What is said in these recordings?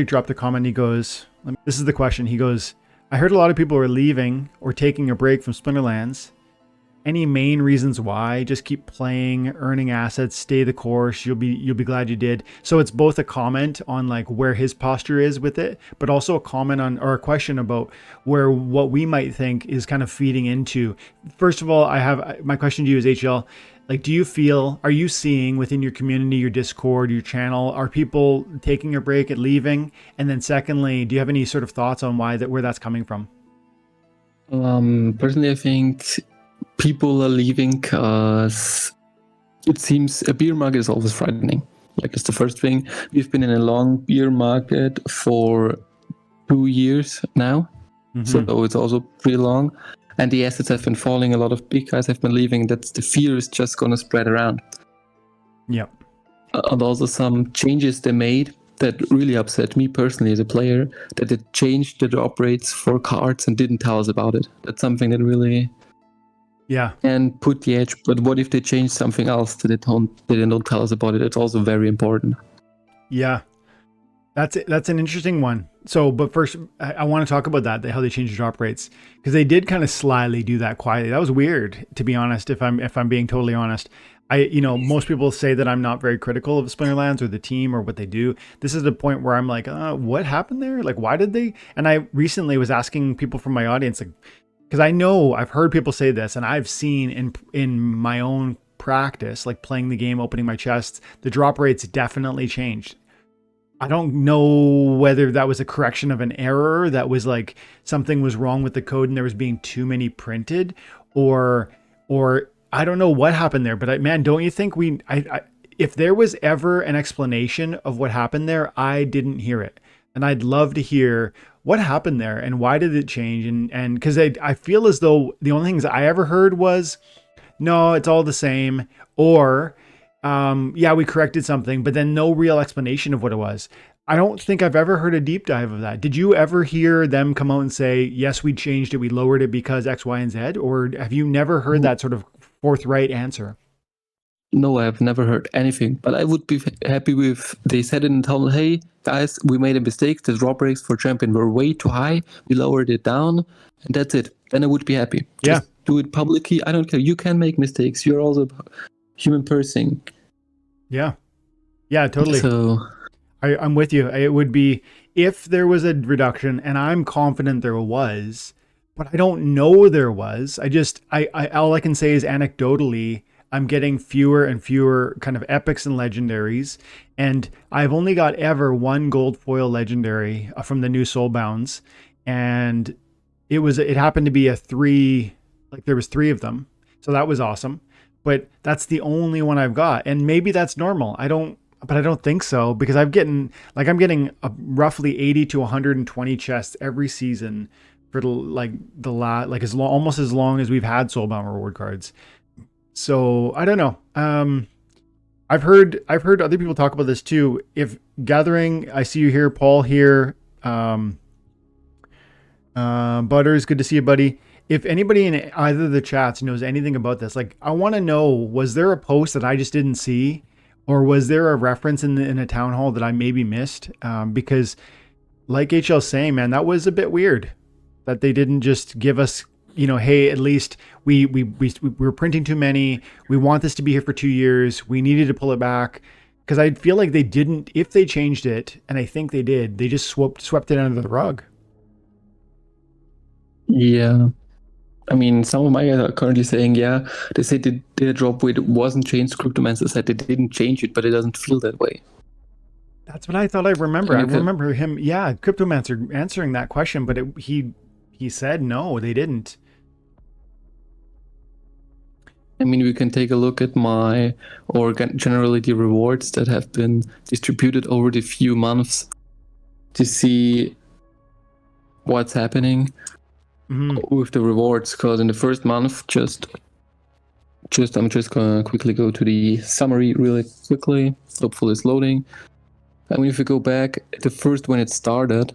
He dropped a comment. He goes, this is the question. He goes, I heard a lot of people are leaving or taking a break from Splinterlands. Any main reasons why? Just keep playing, earning assets, stay the course. You'll be glad you did. So it's both a comment on like where his posture is with it, but also a comment on, or a question about where what we might think is kind of feeding into. First of all, I have my question to you is HL. Like, are you seeing within your community, your Discord, your channel, are people taking a break and leaving? And then secondly, do you have any sort of thoughts on where that's coming from? Personally, I think people are leaving because it seems a beer market is always frightening. Like, it's the first thing. We've been in a long beer market for 2 years now. So it's also pretty long. And the assets have been falling. A lot of big guys have been leaving. That's the fear is just going to spread around. Yep. And also some changes they made that really upset me personally as a player, that they changed the drop rates for cards and didn't tell us about it. That's something that really... Yeah. And put the edge. But what if they change something else that they don't tell us about it? It's also very important. Yeah. That's an interesting one. So, but first, I want to talk about that, how they changed the drop rates, because they did kind of slyly do that quietly. That was weird, to be honest. If I'm being totally honest, most people say that I'm not very critical of Splinterlands or the team or what they do. This is the point where I'm like, what happened there? Like, why did they? And I recently was asking people from my audience, like, because I know I've heard people say this, and I've seen in my own practice, like playing the game, opening my chests, the drop rates definitely changed. I don't know whether that was a correction of an error, that was like something was wrong with the code and there was being too many printed, or I don't know what happened there. But man, don't you think if there was ever an explanation of what happened there, I didn't hear it. And I'd love to hear what happened there and why did it change? And because I feel as though the only things I ever heard was, no, it's all the same, or yeah, we corrected something, but then no real explanation of what it was. I don't think I've ever heard a deep dive of that. Did you ever hear them come out and say, yes, we changed it, we lowered it because X, Y, and Z? Or have you never heard that sort of forthright answer? No, I have never heard anything, but I would be happy with, they said it and told me, hey, guys, we made a mistake. The drop rates for champion were way too high. We lowered it down, and that's it. Then I would be happy. Just do it publicly. I don't care. You can make mistakes. You're also a human person. Yeah. Yeah, totally. So I'm with you. It would be, if there was a reduction, and I'm confident there was, but I don't know there was. I all I can say is anecdotally, I'm getting fewer and fewer kind of epics and legendaries. And I've only got ever one gold foil legendary from the new Soulbounds. And it happened to be a 3, like there was 3 of them. So that was awesome. But that's the only one I've got. And maybe that's normal. But I don't think so, because I'm getting roughly 80 to 120 chests every season for almost as long as we've had Soulbound reward cards. So I don't know. I've heard other people talk about this too. If gathering, I see you here, Paul here, Butters, good to see you, buddy. If anybody in either of the chats knows anything about this, like, I want to know, was there a post that I just didn't see, or was there a reference in a town hall that I maybe missed? Because like HL's saying, man, that was a bit weird that they didn't just give us, hey, at least we're printing too many. We want this to be here for 2 years. We needed to pull it back. Because I feel like they didn't, if they changed it, and I think they did, they just swept it under the rug. Yeah. I mean, some of my guys are currently saying, yeah, they said the drop rate wasn't changed. Cryptomancer said they didn't change it, but it doesn't feel that way. That's what I thought I remember. I remember him, Cryptomancer answering that question, but he said no, they didn't. I mean, we can take a look at generally the rewards that have been distributed over the few months to see what's happening with the rewards. Because in the first month, I'm just gonna quickly go to the summary really quickly. Hopefully it's loading. I mean, if we go back, the first when it started,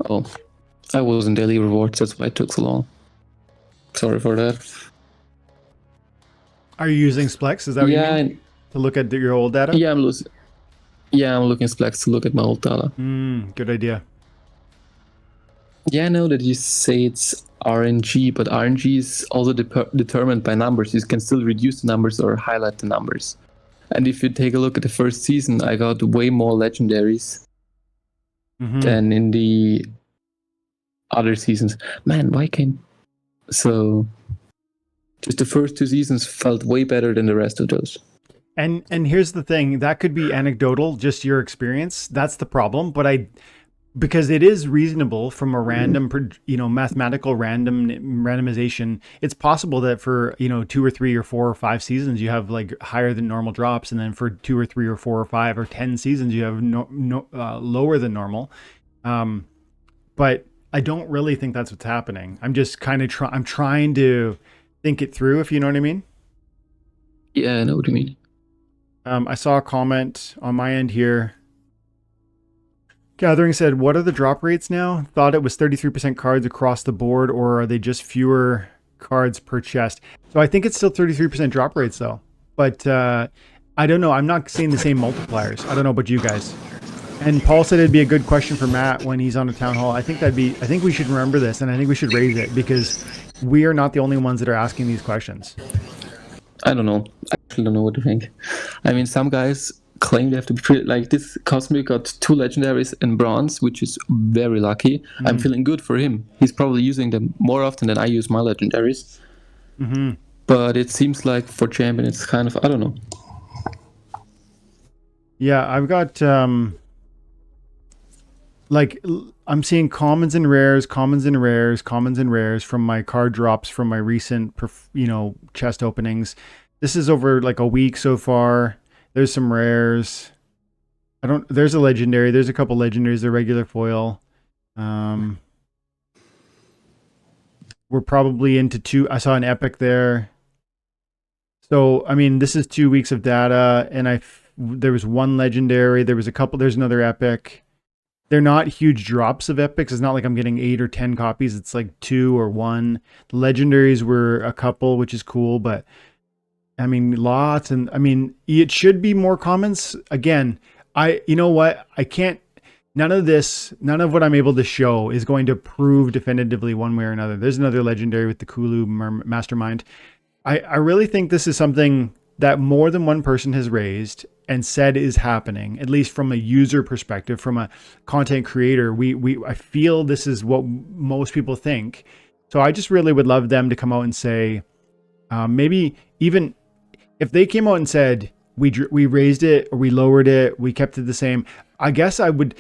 I was in daily rewards, that's why it took so long. Sorry for that. Are you using Splex? Is that what you mean? To look at your old data? Yeah, I'm losing. Yeah, I'm looking Splex to look at my old data. Good idea. Yeah, I know that you say it's RNG, but RNG is also determined by numbers. You can still reduce the numbers or highlight the numbers. And if you take a look at the first season, I got way more legendaries than in the other seasons. Man, why can't... So just the first 2 seasons felt way better than the rest of those. And here's the thing, that could be anecdotal, just your experience. That's the problem. But because it is reasonable from a random, mathematical randomization, it's possible that for, 2 or 3 or 4 or 5 seasons, you have like higher than normal drops. And then for 2 or 3 or 4 or 5 or 10 seasons, you have lower than normal. But I don't really think that's what's happening. I'm just kind of I'm trying to think it through, if you know what I mean. Yeah, I know what you mean. I saw a comment on my end here. Gathering said, what are the drop rates now? Thought it was 33% cards across the board, or are they just fewer cards per chest? So I think it's still 33% drop rates though. But I don't know. I'm not seeing the same multipliers. I don't know about you guys. And Paul said it'd be a good question for Matt when he's on a town hall. I think we should remember this, and I think we should raise it because we are not the only ones that are asking these questions. I don't know. I actually don't know what to think. I mean, some guys claim they have to be treated like this. Cosmic got 2 legendaries in bronze, which is very lucky. I'm feeling good for him. He's probably using them more often than I use my legendaries. But it seems like for champion, it's kind of, I don't know. Yeah, I've got I'm seeing commons and rares from my card drops from my recent, chest openings. This is over like a week so far. There's some rares. There's a legendary. There's a couple legendaries, the regular foil. We're probably into 2. I saw an epic there. So, I mean, this is 2 weeks of data, and there was 1 legendary. There's another epic. They're not huge drops of epics. It's not like I'm getting 8 or 10 copies. It's like 2 or 1. The legendaries were a couple, which is cool, but I mean, lots. And I mean, it should be more comments. Again, you know what? I can't, none of what I'm able to show is going to prove definitively one way or another. There's another legendary with the Kulu Mastermind. I really think this is something that more than one person has raised and said is happening, at least from a user perspective, from a content creator. I feel this is what most people think. So I just really would love them to come out and say, maybe even if they came out and said, we raised it or we lowered it, we kept it the same. I guess I'd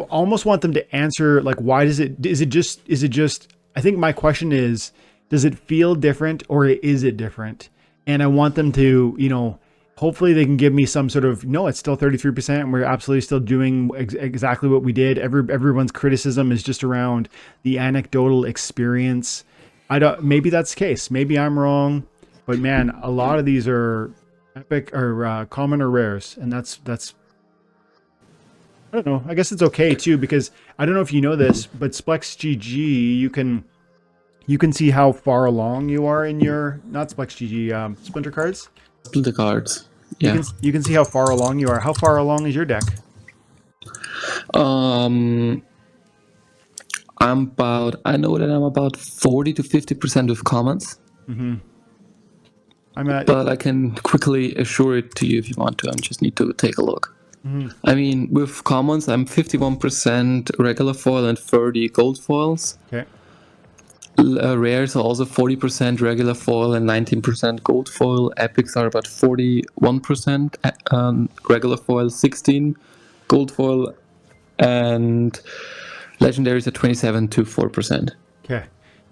almost want them to answer, like, why is it just, I think my question is, does it feel different or is it different? And I want them to, hopefully they can give me some sort of, no, it's still 33% and we're absolutely still doing exactly what we did. Everyone's criticism is just around the anecdotal experience. Maybe that's the case. Maybe I'm wrong, but man, a lot of these are epic or common or rares. And that's, I don't know. I guess it's okay too, because I don't know if you know this, but Splex GG, you can see how far along you are in your, not Splex GG, Splinter cards. Splinter cards. Yeah. You can see how far along you are. How far along is your deck? I know that I'm about 40 to 50% with commons. But I can quickly assure it to you if you want to. I just need to take a look. I mean, with commons, I'm 51% regular foil and 30 gold foils. Okay. Rares are also 40% regular foil and 19% gold foil. Epics are about 41% regular foil, 16 gold foil, and legendaries are 27 to 4%. Okay.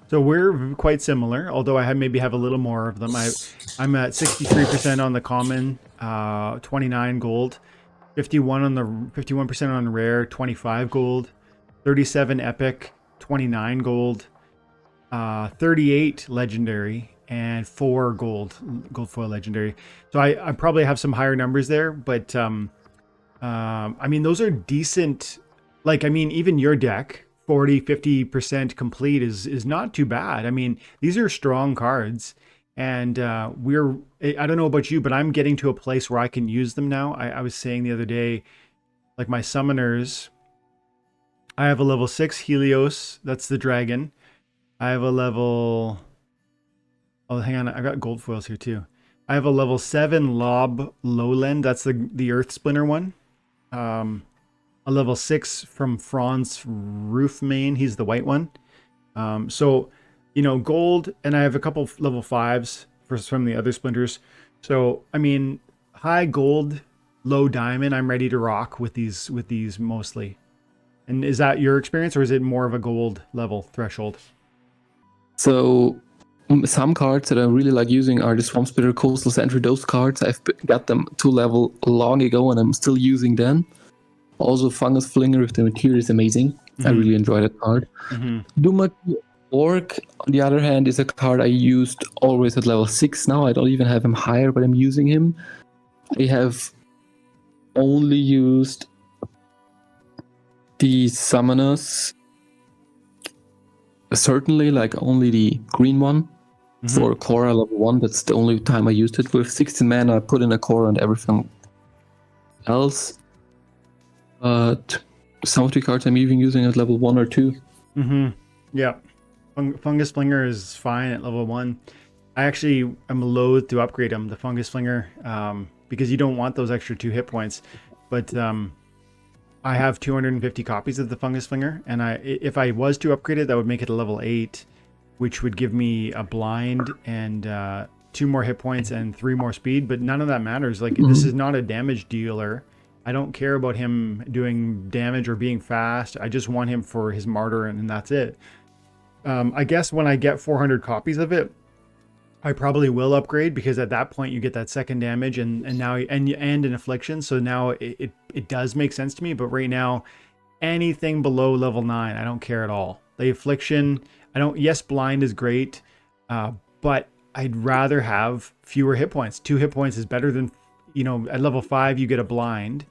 So we're quite similar, although I maybe have a little more of them. I'm at 63% on the common, 29 gold, 51% on rare, 25 gold, 37 epic, 29 gold, 38 legendary, and 4 gold foil legendary. So I probably have some higher numbers there, but I mean, those are decent. Like, I mean, even your deck, 40-50% complete is not too bad. I mean, these are strong cards, and I don't know about you, but I'm getting to a place where I can use them now. I was saying the other day, like my summoners, I have a level 6 Helios, that's the dragon. I have a level, oh hang on, I got gold foils here too. I have a level 7 Lob Lowland, that's the Earth Splinter one. A level 6 from Franz Roofmane, he's the white one. So, you know, gold, and I have a couple level 5s from the other splinters. So, I mean, high gold, low diamond, I'm ready to rock with these mostly. And is that your experience, or is it more of a gold level threshold? So some cards that I really like using are the Swamp Spitter, Coastal Sentry. Those cards, I've got them to level long ago and I'm still using them. Also, Fungus Flinger with the material is amazing. I really enjoy that card. Dumaki Orc, on the other hand, is a card I used always at level 6 now. I don't even have him higher, but I'm using him. I have only used the summoners, certainly like only the green one for Korra level 1. That's the only time I used it. With 16 mana, I put in a Korra and everything else. But some of the cards I'm even using at level 1 or 2. Yeah. Fungus Flinger is fine at level 1. I actually am loath to upgrade him, the Fungus Flinger, because you don't want those extra 2 hit points. But I have 250 copies of the Fungus Flinger, and if I was to upgrade it, that would make it a level 8, which would give me a blind and 2 more hit points and 3 more speed, but none of that matters. Like, this is not a damage dealer. I don't care about him doing damage or being fast. I just want him for his martyr, and that's it. I guess when I get 400 copies of it, I probably will upgrade, because at that point you get that second damage and now and an affliction. So now it does make sense to me. But right now, anything below level 9, I don't care at all. The affliction, yes, blind is great, but I'd rather have fewer hit points. 2 hit points is better than, you know, at level 5 you get a blind,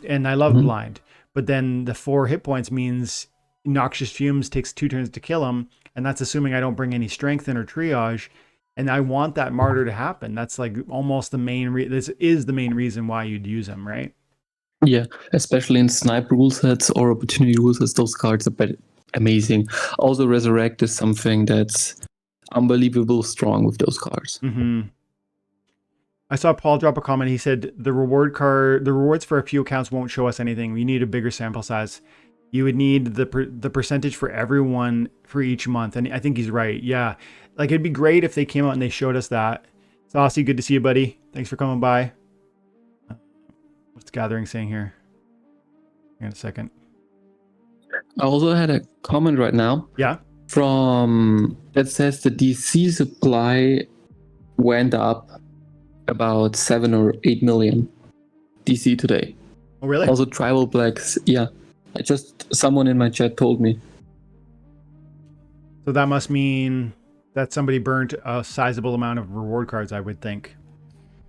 and I love blind. But then the 4 hit points means Noxious Fumes takes 2 turns to kill him, and that's assuming I don't bring any strength in or triage. And I want that martyr to happen. That's like almost the main this is the main reason why you'd use him, right? Yeah, especially in snipe rule sets or opportunity rule sets, those cards are amazing. Also, Resurrect is something that's unbelievable strong with those cards. I saw Paul drop a comment. He said the rewards for a few accounts won't show us anything. We need a bigger sample size. You would need the percentage for everyone for each month, and I think he's right. Yeah, like it'd be great if they came out and they showed us that. Saucy, good to see you, buddy. Thanks for coming by. What's Gathering saying here? Hang on a second. I also had a comment right now. Yeah. From that says the DC supply went up about 7 or 8 million DC today. Oh, really? Also, Tribal Blacks. Yeah, someone in my chat told me. So that must mean that somebody burnt a sizable amount of reward cards, I would think.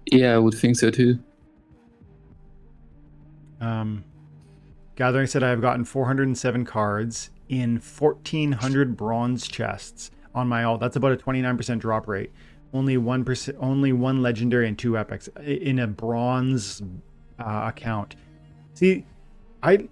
Yeah, I would think so too. Gathering said I've gotten 407 cards in 1,400 bronze chests on my alt. That's about a 29% drop rate. Only 1%, only 1 legendary and 2 epics in a bronze account. See, I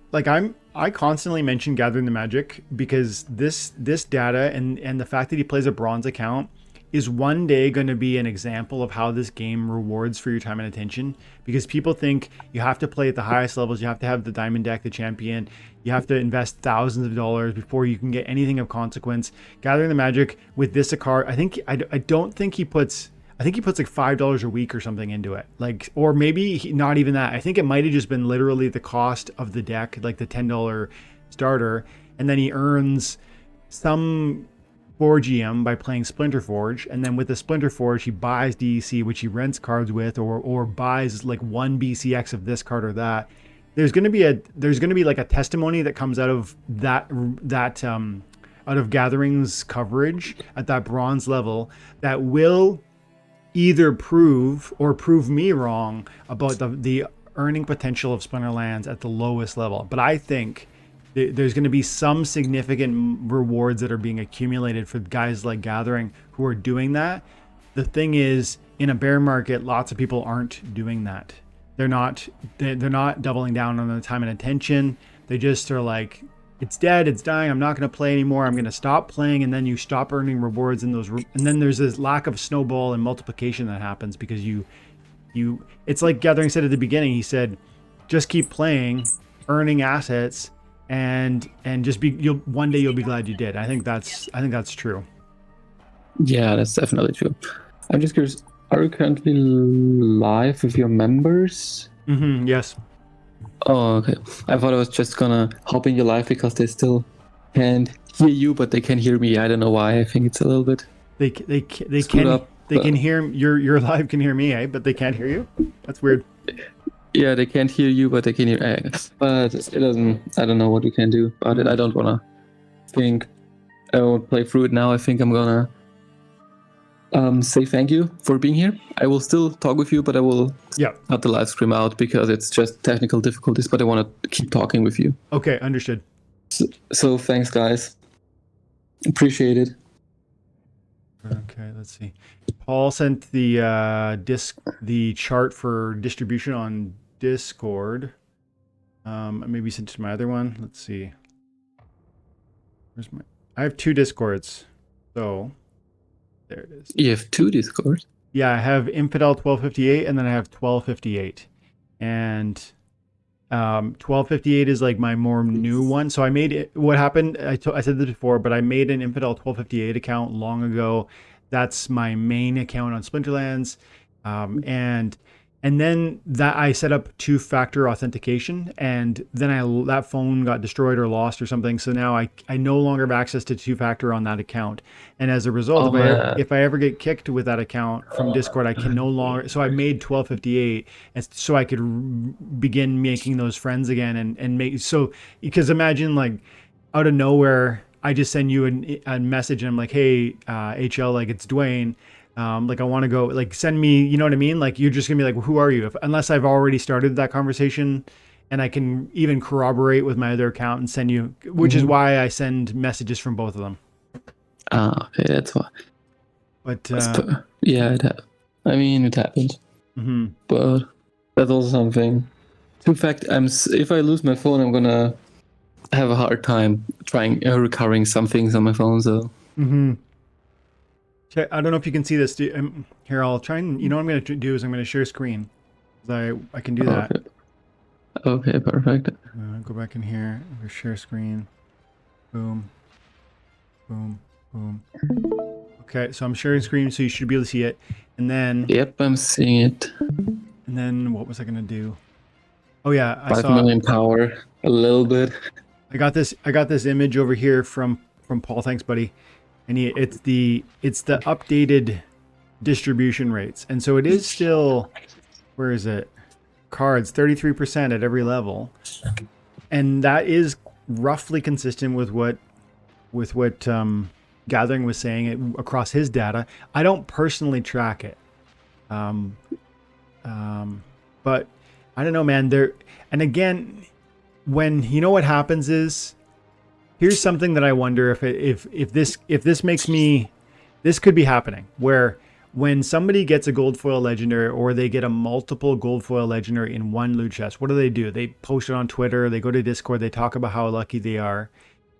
constantly mention Gathering the Magic because this data and the fact that he plays a bronze account is one day going to be an example of how this game rewards for your time and attention, because people think you have to play at the highest levels, you have to have the diamond deck, the champion, you have to invest thousands of dollars before you can get anything of consequence. Gathering the Magic with this a card, I think he puts like $5 a week or something into it, like, or maybe not even that. I think it might have just been literally the cost of the deck, like the $10 starter, and then he earns some Forge EM by playing Splinter Forge, and then with the Splinter Forge he buys DEC, which he rents cards with, or buys like 1 BCX of this card or that. There's going to be like a testimony that comes out of that out of Gathering's coverage at that bronze level that will either prove me wrong about the earning potential of Splinterlands at the lowest level. But I think there's going to be some significant rewards that are being accumulated for guys like Gathering who are doing that. The thing is, in a bear market, lots of people aren't doing that. They're not doubling down on the time and attention. They just are like, it's dead, it's dying, I'm not going to play anymore, I'm going to stop playing, and then you stop earning rewards in those, and then there's this lack of snowball and multiplication that happens because you it's like Gathering said at the beginning. He said, just keep playing, earning assets, and just be, one day you'll be glad you did. I think that's true. Yeah, that's definitely true. I'm just curious, are you currently live with your members? Yes. Oh, okay. I thought I was just gonna hop in your live because they still can't hear you, but they can hear me. I don't know why. I think it's a little bit. They can hear your live can hear me, eh? But they can't hear you. That's weird. Yeah, they can't hear you, but they can hear. But it doesn't. I don't know what we can do about it. I don't wanna think. I won't play through it now. I think I'm gonna say thank you for being here. I will still talk with you, but I will cut the live stream out because it's just technical difficulties. But I want to keep talking with you. Okay, understood. So thanks, guys. Appreciate it. Okay, let's see. Paul sent the chart for distribution on Discord. Maybe sent it to my other one. Let's see. I have 2 Discords. So there it is. You have 2 Discords? Yeah, I have Infidel 1258 and then I have 1258. And 1258 is like my more new one. So I made it. What happened? I said this before, but I made an Infidel 1258 account long ago. That's my main account on Splinterlands, and then that I set up 2-factor authentication, and then that phone got destroyed or lost or something. So now I no longer have access to 2-factor on that account, and as a result, if I ever get kicked with that account from Discord, I can no longer. So I made 1258, and so I could begin making those friends again, and make so because imagine like out of nowhere. I just send you a message and I'm like, hey, HL, like it's Dwayne. Like I want to go, like send me, you know what I mean? Like you're just gonna be like, well, who are you? Unless I've already started that conversation and I can even corroborate with my other account and send you, which is why I send messages from both of them. Okay, that's why. But yeah, it happens. But that's also something. In fact, if I lose my phone, I'm gonna have a hard time recovering some things on my phone. So okay, I don't know if you can see this. Here, I'll try and what I'm going to do is I'm going to share screen. I can do that. Okay, perfect. Go back in here. Share screen. Boom. Boom. Boom. Okay, so I'm sharing screen, so you should be able to see it. And then. Yep, I'm seeing it. And then what was I going to do? Oh yeah, I 5 saw. million power, a little bit. I got this image over here from Paul. Thanks, buddy. And it's the updated distribution rates, and so it is still, where is it? Cards 33% at every level, and that is roughly consistent with what Gathering was saying across his data. I don't personally track it, but I don't know, man. And again. When what happens is, here's something that I wonder if this makes me, this could be happening where when somebody gets a gold foil legendary or they get a multiple gold foil legendary in one loot chest, what do? They post it on Twitter, they go to Discord, they talk about how lucky they are,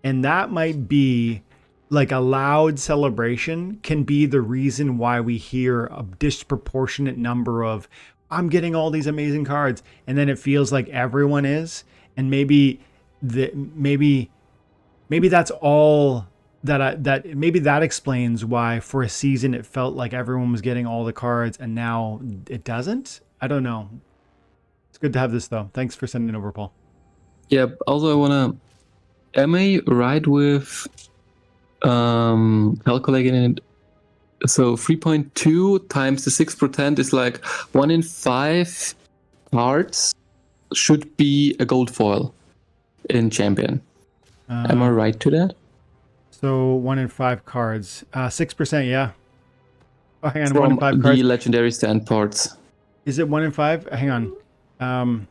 and that might be like a loud celebration can be the reason why we hear a disproportionate number of I'm getting all these amazing cards, and then it feels like everyone is. And maybe that's all maybe that explains why for a season it felt like everyone was getting all the cards and now it doesn't. I don't know. It's good to have this though. Thanks for sending it over, Paul. Yeah. Also, am I right with calculating it? So 3.2 times the 6% is like 1 in 5 cards should be a gold foil in champion. Am I right to that? So 1 in 5 cards, 6%, yeah. Oh, hang on, from 1 in 5 cards. The legendary stand parts. Is it 1 in 5? Hang on.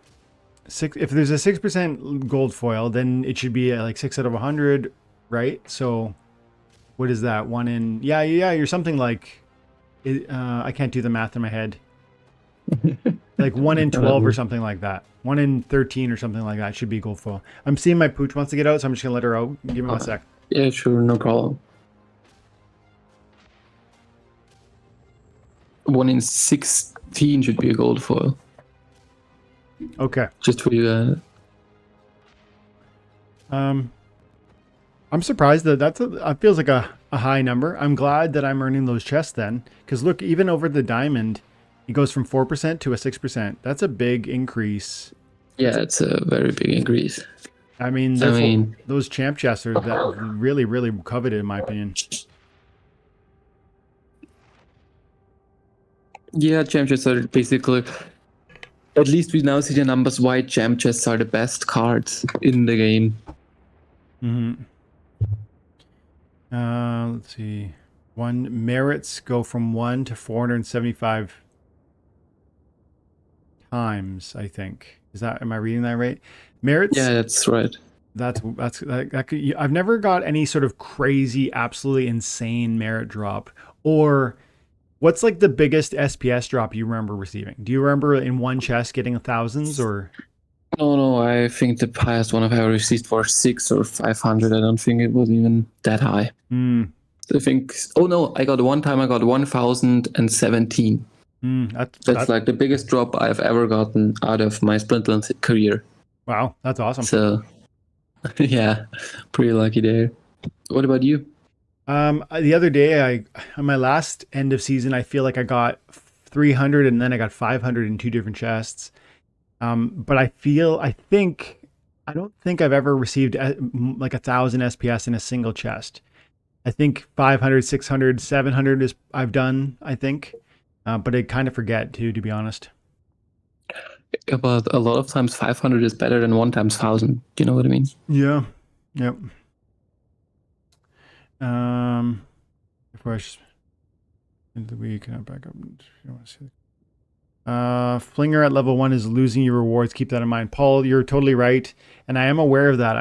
6. If there's a 6% gold foil, then it should be like 6 out of 100, right? So what is that? 1 in? Yeah. You're something like. I can't do the math in my head. Like 1 in 12 or Um, something like that. 1 in 13 or something like that should be gold foil. I'm seeing my pooch wants to get out, so I'm just gonna let her out. Give me 1 okay. sec. Yeah, sure, no problem. 1 in 16 should be a gold foil. Okay. Just for you. I'm surprised that that feels like a high number. I'm glad that I'm earning those chests then, because look, even over the diamond, it goes from 4% to a 6%. That's a big increase. Yeah, it's a very big increase. I mean, I therefore, mean, those champ chests are that really, really coveted in my opinion. yeah, gem chests are basically. At least we now see the numbers why gem chests are the best cards in the game. Mm-hmm. Let's see. Merits go from 1 to 475 times, I think. Am I reading that right? Merits. Yeah, that's right. I've never got any sort of crazy, absolutely insane merit drop. Or what's like the biggest SPS drop you remember receiving? Do you remember in one chest getting thousands or? No, I think the highest one I've ever received was 6 or 500. I don't think it was even that high. Mm, I think. Oh no, I got 1017. That's like the biggest drop I've ever gotten out of my Splinterlands career. Wow, that's awesome. So, yeah, pretty lucky there. What about you? The other day, on my last end of season, I feel like I got 300 and then I got 500 in two different chests. But I don't think I've ever received like 1,000 SPS in a single chest. I think 500, 600, 700 is I've done, I think. But I kind of forget too, to be honest. But a lot of times 500 is better than 1 times 1,000. Do you know what I mean? Yeah. Yep. Before I into the week, can I back up? Flinger at level 1 is losing your rewards. Keep that in mind. Paul, you're totally right. And I am aware of that.